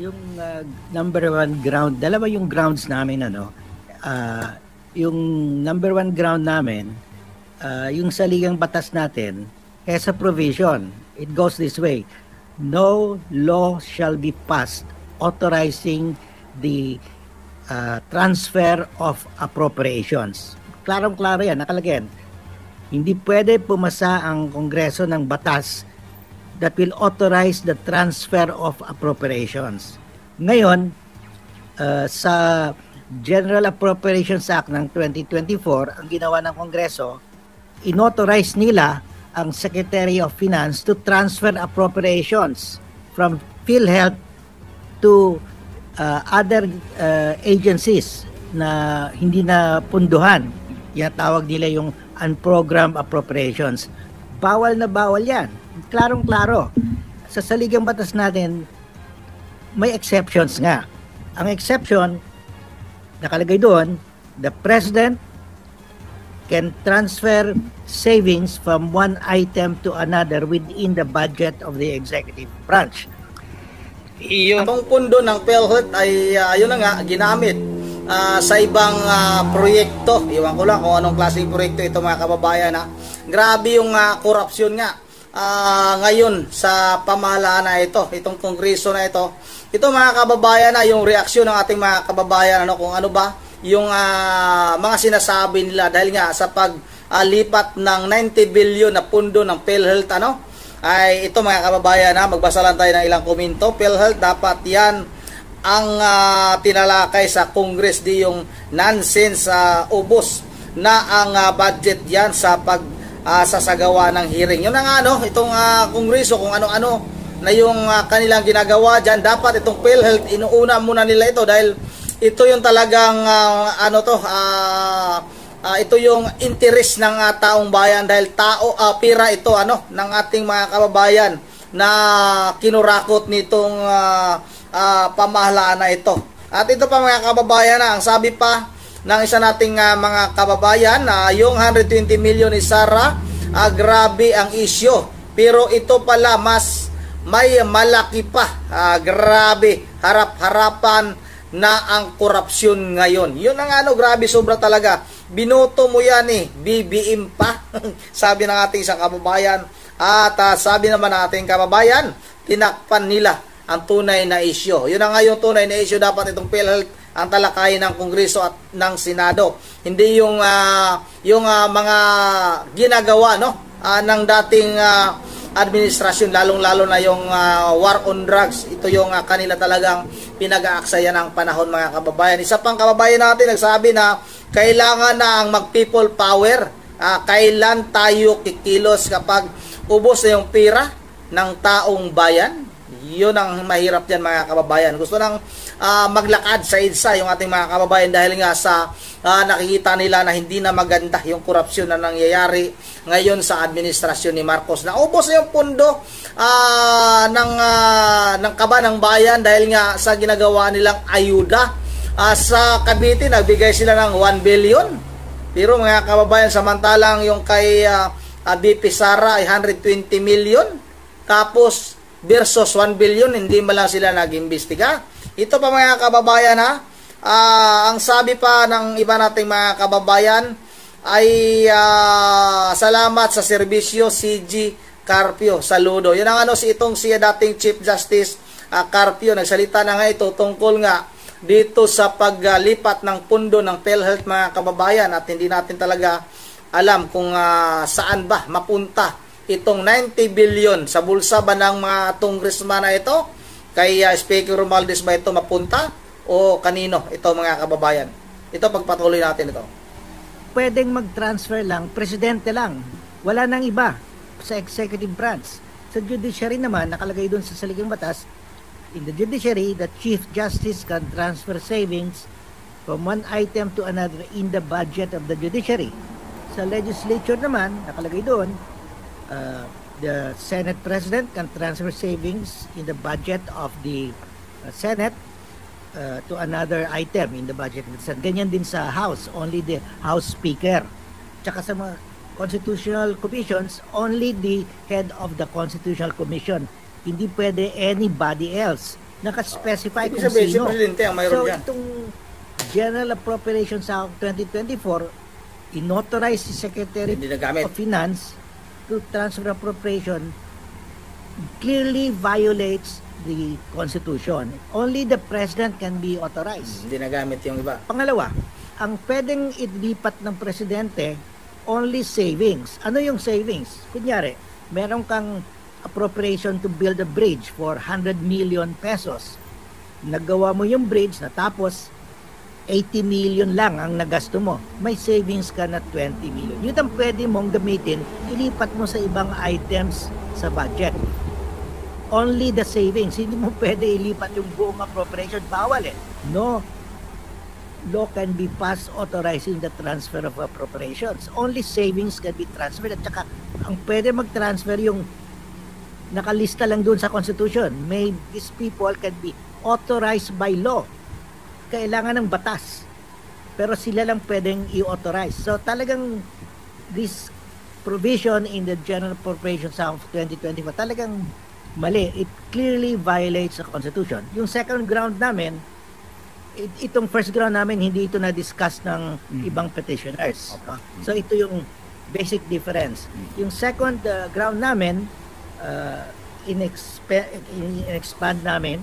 Yung number one ground, dalawa yung grounds namin, ano. Yung number one ground namin, yung saligang batas natin has a provision. It goes this way: no law shall be passed authorizing the transfer of appropriations. Klarong-klaro yan, nakalagay yan. Hindi pwede pumasa ang Kongreso ng batas that will authorize the transfer of appropriations. Ngayon, sa General Appropriations Act ng 2024, ang ginawa ng Kongreso, inauthorize nila ang Secretary of Finance to transfer appropriations from PhilHealth to other agencies na hindi na punduhan. Yan tawag nila yung unprogrammed appropriations. Bawal na bawal yan. Klarong-klaro. Sa saligang batas natin, may exceptions nga. Ang exception, nakalagay doon, the President can transfer savings from one item to another within the budget of the executive branch. Yung pundo ng PhilHealth ay yun na nga, ginamit sa ibang proyekto. Iwan ko lang kung anong klaseng proyekto ito, mga kababayan. Grabe yung korupsyon nga ngayon sa pamahalaan na ito, itong kongreso na ito. Ito, mga kababayan, yung reaksyon ng ating mga kababayan, kung ano ba yung mga sinasabi nila dahil nga sa paglipat ng 90 billion na pundo ng PhilHealth, ay ito, mga kababayan, magbasa lang tayo ng ilang komento. PhilHealth, dapat yan ang tinalakay sa Congress, di yung nonsense, ubos na ang budget yan sa sasagawa ng hearing. Yun na nga, itong Kongreso, kung ano-ano na yung kanilang ginagawa dyan. Dapat itong PhilHealth, inuuna muna nila ito dahil ito yung talagang ito yung interest ng taong bayan dahil pira ito ng ating mga kababayan na kinurakot nitong pamahalaan na ito. At ito pa, mga kababayan, ang sabi pa ng isa nating mga kababayan na yung 120 million ni Sara, grabe ang isyo. Pero ito pala mas may malaki pa. Grabe, harap-harapan na ang korupsyon ngayon. Yun ang grabe, sobra talaga. Binoto mo yan BBM pa. Sabi ng ating isang kababayan. At sabi naman ng ating kababayan, tinakpan nila ang tunay na isyo. Yun ang yung tunay na isyo. Dapat itong PhilHealth ang talakayin ng Kongreso at ng Senado. Hindi yung mga ginagawa ng dating administrasyon, lalong-lalo na yung war on drugs. Ito yung kanila talagang pinag-aaksayan ng panahon, mga kababayan. Isa pang kababayan natin nagsabi na kailangan na ang mag-people power. Kailan tayo kikilos kapag ubos na yung pira ng taong bayan? Yun ang mahirap dyan, mga kababayan. Gusto nang maglakad sa EDSA yung ating mga kababayan dahil nga sa nakikita nila na hindi na maganda yung korupsyon na nangyayari ngayon sa administrasyon ni Marcos. Naubos na yung pundo ng kaba ng bayan dahil nga sa ginagawa nilang ayuda. Sa Cavite, nagbigay sila ng 1 billion. Pero, mga kababayan, samantalang yung kay BP Sara ay 120 million. Tapos versus 1 billion, hindi man lang sila nag-imbestiga. Ito pa, mga kababayan, ang sabi pa ng iba nating mga kababayan ay salamat sa serbisyo CG Carpio, saludo. Yun ang si dating Chief Justice Carpio, nagsalita na nga ito tungkol nga dito sa paglipat ng pundo ng PhilHealth, mga kababayan, at hindi natin talaga alam kung saan ba mapunta itong 90 billion sa bulsa ba ng mga congressman na ito, kay Speaker Romualdez ba ito mapunta o kanino ito, mga kababayan. Ito, pagpatuloy natin ito. Pwedeng mag-transfer lang, presidente lang, wala nang iba sa executive branch. Sa judiciary naman, nakalagay doon sa saligang batas, in the judiciary, the Chief Justice can transfer savings from one item to another in the budget of the judiciary. Sa legislature naman, nakalagay doon, the Senate President can transfer savings in the budget of the Senate to another item in the budget of the Senate. Ganyan din sa House, only the House Speaker. Tsaka sa mga constitutional commissions, only the head of the Constitutional Commission. Hindi pwede anybody else. nakaspecify Ibig kung sabihin, si sino. Presidente ang mayroon So, dyan. itong General Appropriations Act 2024, inauthorize si Secretary Hindi nagamit. of Finance to transfer appropriation clearly violates the Constitution. Only the President can be authorized. Hindi nagamit yung iba. Pangalawa, ang pwedeng ilipat ng Presidente, only savings. Ano yung savings? Kunyari, meron kang appropriation to build a bridge for 100 million pesos. Nagawa mo yung bridge, natapos 80 million lang ang nagasto mo. May savings ka na 20 million. Yun ang pwede mong gamitin, ilipat mo sa ibang items sa budget. Only the savings. Hindi mo pwede ilipat yung buong appropriation. Bawal eh. No law can be passed authorizing the transfer of appropriations. Only savings can be transferred. At saka, ang pwede mag-transfer yung nakalista lang doon sa Constitution. May these people can be authorized by law. Kailangan ng batas. Pero sila lang pwedeng i-authorize. So talagang this provision in the General Appropriations Act of 2024 talagang mali. It clearly violates the Constitution. Yung second ground namin, itong first ground namin, hindi ito na-discuss ng ibang petitioners. So ito yung basic difference. Yung second ground namin, in-expand namin,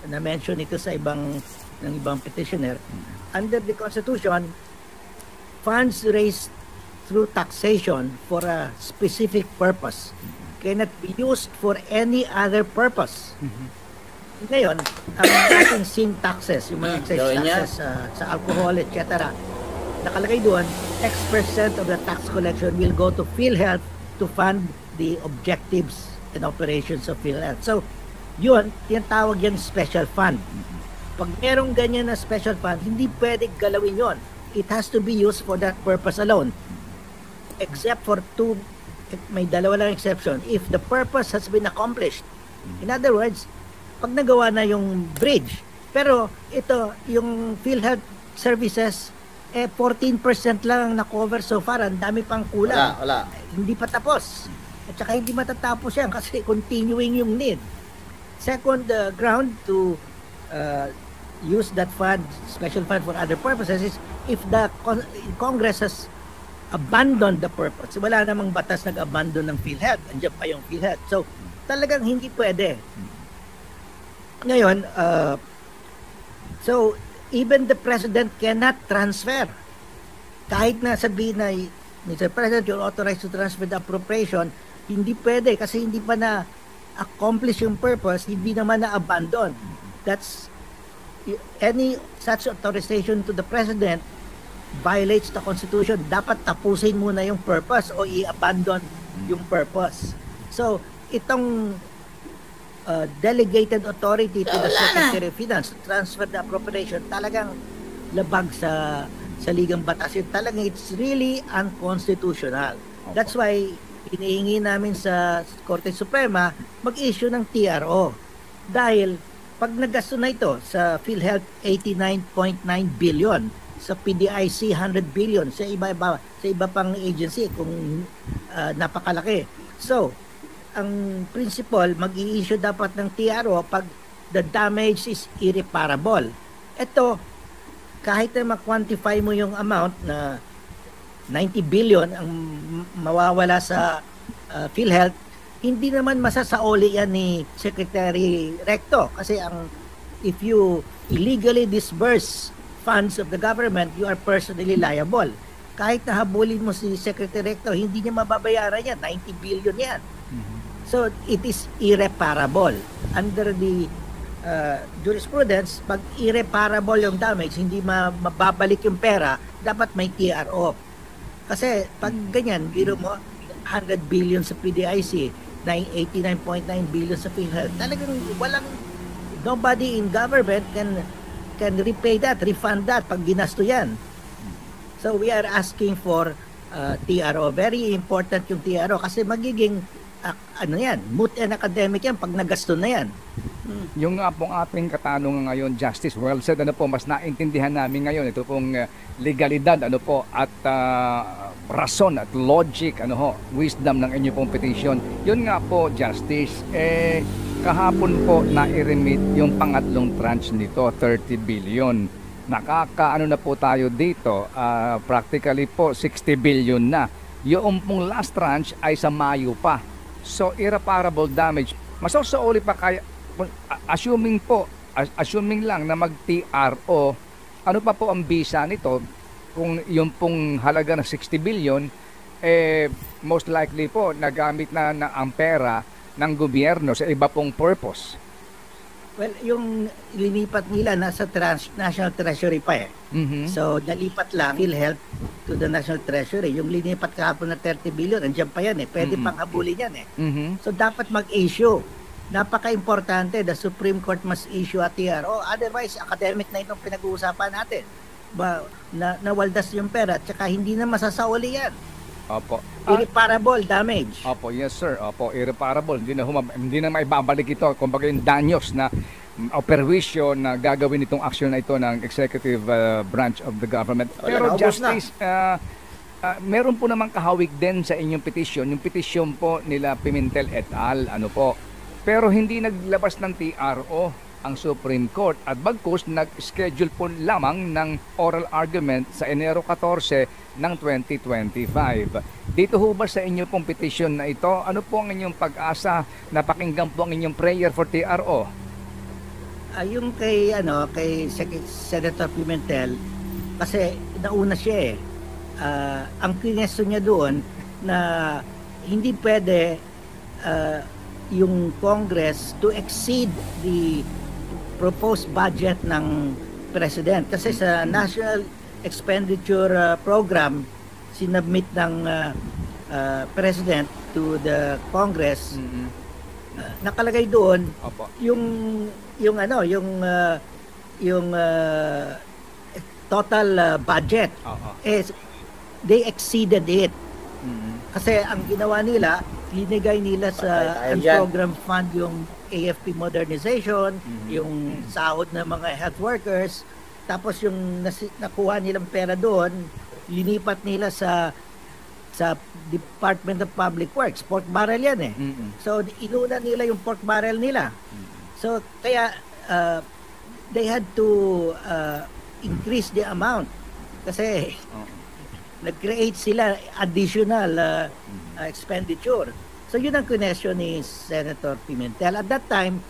na-mention ito sa ibang petitioner. Under the Constitution, funds raised through taxation for a specific purpose cannot be used for any other purpose. Ngayon, ang ating sin taxes, yung mga excise taxes sa alcohol, etc., nakalagay doon, X% of the tax collection will go to PhilHealth to fund the objectives and operations of PhilHealth. So, yun, tinatawag yan special fund. Pag merong ganyan na special fund, hindi pwede galawin yon. It has to be used for that purpose alone. Except for may dalawa lang exception. If the purpose has been accomplished. In other words, pag nagawa na yung bridge, pero ito, yung PhilHealth services, 14% lang ang na-cover so far. Ang dami pang kulang. Wala. Hindi pa tapos. At saka hindi matatapos yan kasi continuing yung need. Second ground to use that fund, special fund for other purposes is if the Congress has abandoned the purpose. Wala namang batas nag-abandon ng PhilHealth. Andiyan pa yung PhilHealth. So, talagang hindi pwede. Ngayon, so, even the President cannot transfer. Kahit na sabihin na, Mr. President, you're authorized to transfer the appropriation, hindi pwede kasi hindi pa na-accomplish yung purpose, hindi naman na-abandon. That's, any such authorization to the President violates the Constitution. Dapat tapusin muna yung purpose o i-abandon yung purpose. So, itong delegated authority to the Secretary of Finance to transfer the appropriation talagang labag sa ligang batas. Talagang it's really unconstitutional. That's why hinihingi namin sa Korte Suprema mag-issue ng TRO. Dahil pag nagasto na ito sa PhilHealth 89.9 billion, sa PDIC 100 billion, sa iba pang agency kung napakalaki. So, ang principle, mag-i-issue dapat ng TRO pag the damage is irreparable. Ito, kahit na ma-quantify mo yung amount na 90 billion ang mawawala sa PhilHealth, hindi naman masasaoli yan ni Secretary Recto. Kasi if you illegally disburse funds of the government, you are personally liable. Kahit nahabulin mo si Secretary Recto, hindi niya mababayaran yan. 90 billion yan. So, it is irreparable. Under the jurisprudence, pag irreparable yung damage, hindi mababalik yung pera, dapat may TRO. Kasi pag ganyan, biro mo, 100 billion sa PDIC, 89.9 billion sa PhilHealth, talagang nobody in government can repay that, refund that pag ginasto yan. So, we are asking for TRO. Very important yung TRO kasi magiging moot and academic yan pag nagasto na yan. Yung nga pong ating katanungan ngayon, Justice, well said, mas naintindihan namin ngayon ito pong legalidad, at rason at logic, wisdom ng inyong pong petition. Yun nga po, Justice, kahapon po na-remit yung pangatlong tranche nito, 30 billion. Nakakaano na po tayo dito, practically po 60 billion na. Yung pong last tranche ay sa Mayo pa. So irreparable damage. Masosooli pa kaya, assuming lang na mag-TRO, ano pa po ang bisa nito kung yung pong halaga ng 60 billion, most likely po nagamit na ang pera ng gobyerno sa iba pong purpose. Well, yung linipat nila nasa National Treasury pa eh. So, nalipat lang PhilHealth to the National Treasury. Yung linipat kahapon na 30 billion, andyan pa yan eh. Pwede pang habulin yan eh. So, dapat mag-issue. Napaka-importante, the Supreme Court must issue a TRO. Otherwise, academic na itong pinag-uusapan natin. Nawaldas yung pera at saka hindi na masasauli yan. Opo. Irreparable damage. Opo, yes sir. Opo, irreparable. Hindi na maibabalik ito. Kumbaga yung danyos na o perwisyo na gagawin itong action na ito ng executive branch of the government. Pero Justice, meron po namang kahawig din sa inyong petition. Yung petition po nila Pimentel et al. Ano po. Pero hindi naglabas ng TRO ang Supreme Court at bagkus nag-schedule po lamang ng oral argument sa Enero 14 ng 2025. Dito ho ba sa inyo pong petition na ito, ano po ang inyong pag-asa na pakinggan po ang inyong prayer for TRO? Yung kay Senator Pimentel, kasi nauna siya eh. Ang kinesto niya doon na hindi pwede yung Congress to exceed the proposed budget ng President. Kasi sa National Expenditure Program, sinubmit ng President to the Congress, nakalagay doon yung total budget. They exceeded it. Kasi ang ginawa nila, linigay nila sa program fund yung AFP modernization, yung sahod ng mga health workers, tapos yung nakuha nilang pera doon, linipat nila sa Department of Public Works. Pork barrel yan eh. So, inuna nila yung pork barrel nila. So, kaya they had to increase the amount. Kasi nag-create sila additional expenditure. So yun ang question ni Senator Pimentel. At that time,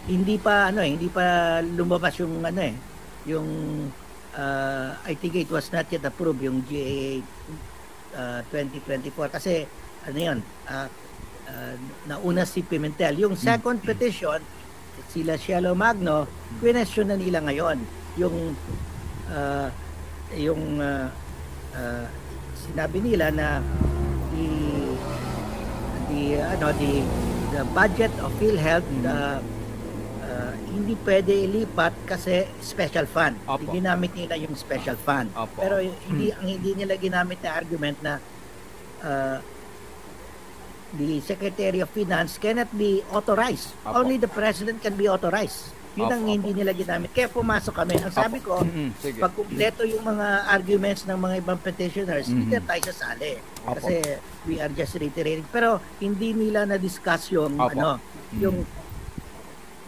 hindi pa lumabas yung I think it was not yet approved yung GAA 2024 kasi nauna si Pimentel. Yung second petition, sila Cielo Magno, question na nila ngayon yung sinabi nila na the budget of PhilHealth hindi pwede ilipat kasi special fund. Ginamit nila yung special fund. Pero hindi nila ginamit na argument na the Secretary of Finance cannot be authorized. Only the President can be authorized. Yun ang hindi nila ginamit. Kaya pumasok kami. Ang sabi ko, pag kumpleto yung mga arguments ng mga ibang petitioners, hindi na tayo sasali. Kasi we are just reiterating. Pero hindi nila na-discuss yung yung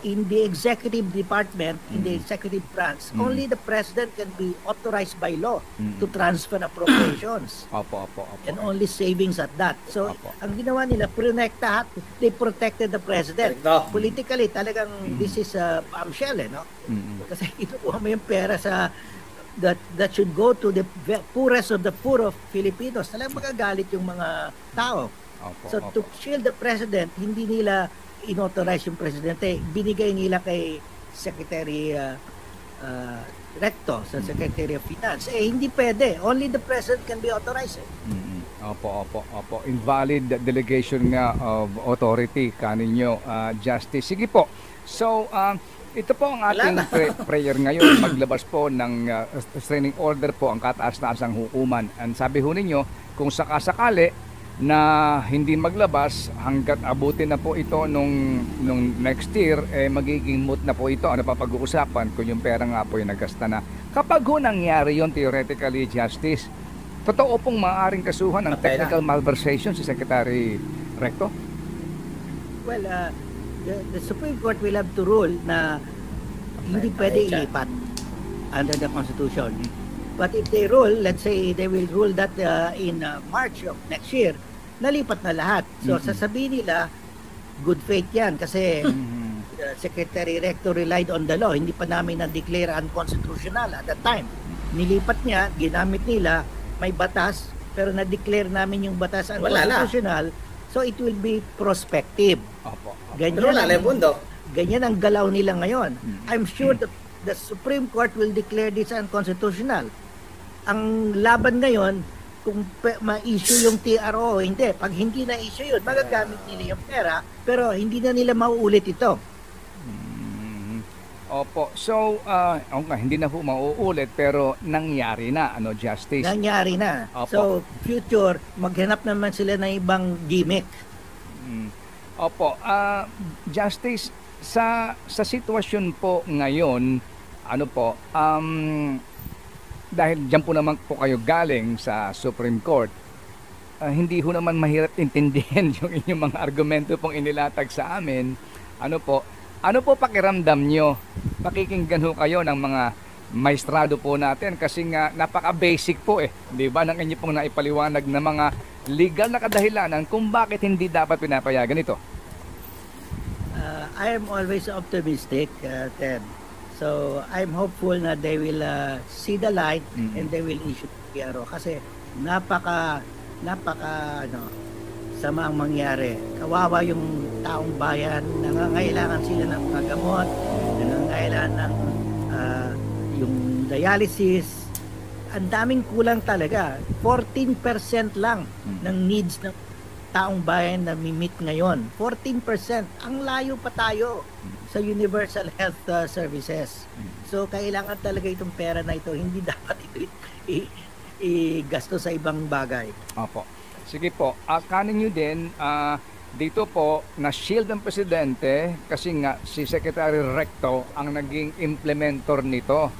in the executive department, in the executive branch, only the president can be authorized by law to transfer appropriations. And only savings at that. So, ang ginawa nila, they protected the president. Politically, talagang this is a bombshell, no? Kasi kinukuha mo yung pera that should go to the poorest of the poor of Filipinos. Talagang magagalit yung mga tao. So, to shield the president, hindi nila inauthorize yung presidente, binigay nila kay Secretary Recto, sa Secretary of Finance. Hindi pwede. Only the president can be authorized. Opo. Invalid delegation nga of authority kaninyo, Justice. Sige po. So, ito po ang ating prayer ngayon. Maglabas po ng restraining order po ang kataas-taasang hukuman. And sabi ho ninyo, kung sakasakali na hindi maglabas hanggat abutin na po ito nung next year, magiging moot na po ito. Ano pa pag-uusapan kung yung pera nga po yung nagasta na. Kapag ho nangyari yun, theoretically, Justice, totoo pong maaaring kasuhan ng technical malversation si Secretary Recto? Well, the Supreme Court will have to rule na hindi pwede ilipat under the Constitution. But if they rule, let's say they will rule that in March of next year, nalipat na lahat. So sasabihin nila, good faith yan kasi Secretary Rector relied on the law. Hindi pa namin na-declare unconstitutional at that time. Nilipat niya, ginamit nila, may batas, pero na-declare namin yung batas unconstitutional. So it will be prospective. Opo. Ganyan ang galaw nila ngayon. I'm sure the Supreme Court will declare this unconstitutional. Ang laban ngayon, kung ma-issue yung TRO, hindi. Pag hindi na-issue yun, magagamit nila yung pera, pero hindi na nila mauulit ito. Opo. So, hindi na po mauulit pero nangyari na, Justice? Nangyari na. Opo. So, future, maghanap naman sila ng ibang gimmick. Opo. Justice, sa sitwasyon po ngayon, dahil dyan po naman po kayo galing sa Supreme Court, hindi ho naman mahirap intindihin yung inyong mga argumento pong inilatag sa amin. Ano po pakiramdam nyo? Pakikinggan ho kayo ng mga maestrado po natin kasi nga napaka-basic po di ba, ng inyo pong naipaliwanag na mga legal na kadahilanan kung bakit hindi dapat pinapayagan ito. I am always optimistic, Ted. So, I'm hopeful na they will see the light and they will issue the PRO kasi napaka sama ang mangyari. Kawawa yung taong bayan, nangangailangan sila ng mga gamot, nangangailangan ng yung dialysis. Ang daming kulang talaga. 14% lang ng needs ng taong bayan na mi-meet ngayon. 14%. Ang layo pa tayo sa universal health services. So, kailangan talaga itong pera na ito. Hindi dapat ito i-gasto sa ibang bagay. Opo. Sige po, kanin nyo din, dito po, na-shield ng Presidente kasi nga si Secretary Recto ang naging implementor nito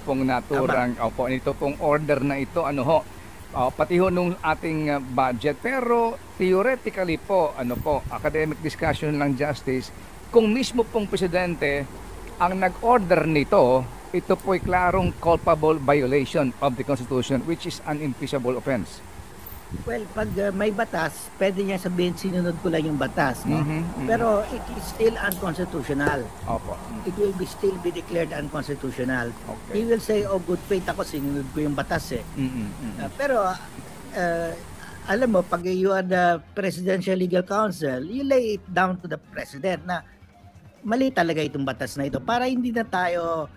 pong naturang, nito pong order na ito, pati ho nung ating budget. Pero theoretically po, academic discussion lang, Justice, kung mismo pong Presidente ang nag-order nito, ito po'y klarong culpable violation of the Constitution which is an impeachable offense. Well, pag may batas, pwede niya sabihin sinunod ko lang yung batas, no? Pero it is still unconstitutional. Opo. It will still be declared unconstitutional. Okay. He will say, good faith ako, sinunod ko yung batas pero alam mo, pag you are the Presidential Legal Counsel, you lay it down to the President na mali talaga itong batas na ito para hindi na tayo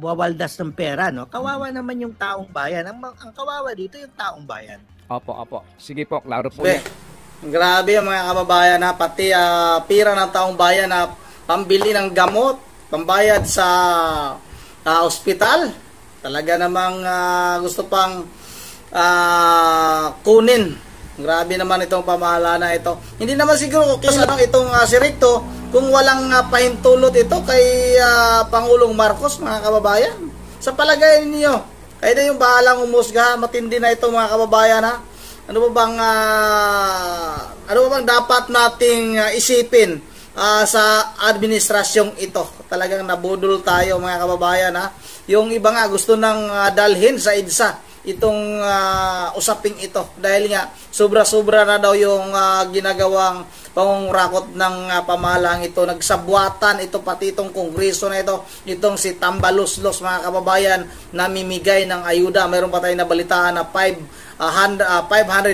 wawaldas ng pera, no? Kawawa naman yung taong bayan. Ang kawawa dito yung taong bayan. Opo. Sige po, klaro po. Grabe ang mga kababayan pati pira ng taong bayan na pambili ng gamot, pambayad sa ospital. Talaga namang gusto pang kunin. Grabe naman itong pamahalaan na ito. Hindi naman siguro itong si Recto kung walang pahintulot ito kay Pangulong Marcos, mga kababayan. Sa palagay niyo, kayo na yung bahalang umusga, matindi na ito, mga kababayan Ano ba bang dapat nating isipin sa administrasyong ito? Talagang nabudol tayo, mga kababayan Yung iba nga gusto nang dalhin sa EDSA itong usaping ito dahil nga sobra-sobra na daw yung ginagawang pangungurakot ng pamahalaan ito. Nagsabwatan ito pati itong kongreso na ito, itong si Tambaluslos, mga kababayan, namimigay ng ayuda. Mayroon pa tayong nabalitaan na 500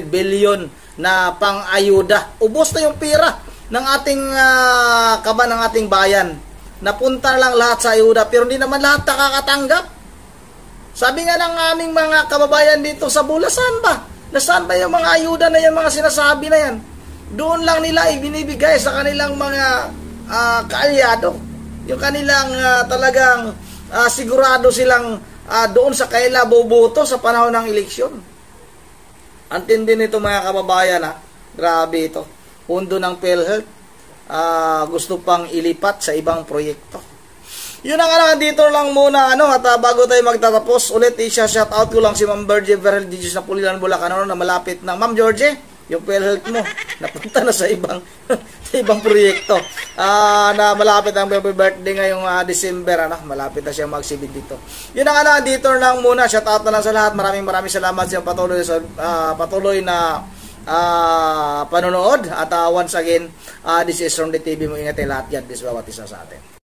billion na pang-ayuda. Ubos na yung pira ng ating kaban ng ating bayan. Napunta lang lahat sa ayuda pero hindi naman lahat nakakatanggap. Sabi nga ng aming mga kababayan dito sa Bula, saan ba? Nasaan ba yung mga ayuda na yan, mga sinasabi na yan? Doon lang nila ibinibigay sa kanilang mga kaalyado. Yung kanilang talagang sigurado silang doon sa kaila boboto sa panahon ng eleksyon. Antindi nito, mga kababayan Grabe ito. Pundo ng PhilHealth gusto pang ilipat sa ibang proyekto. Yun ang dito lang muna at bago tayo magtatapos ulit, i-shout out ko lang si Ma'am Georgie Verel Digis na Pulilan, Bulacan na malapit na. Ma'am Georgie, yung PhilHealth mo napunta na sa ibang sa ibang proyekto. Na malapit ang birthday ngayong December, malapit na siyang magsibid dito. Yun ang dito lang muna. Shout out na lang sa lahat. Maraming salamat sa patuloy na panonood. At once again, this is Ron TV mo. Ingatin lahat yan. This bawat isa sa atin.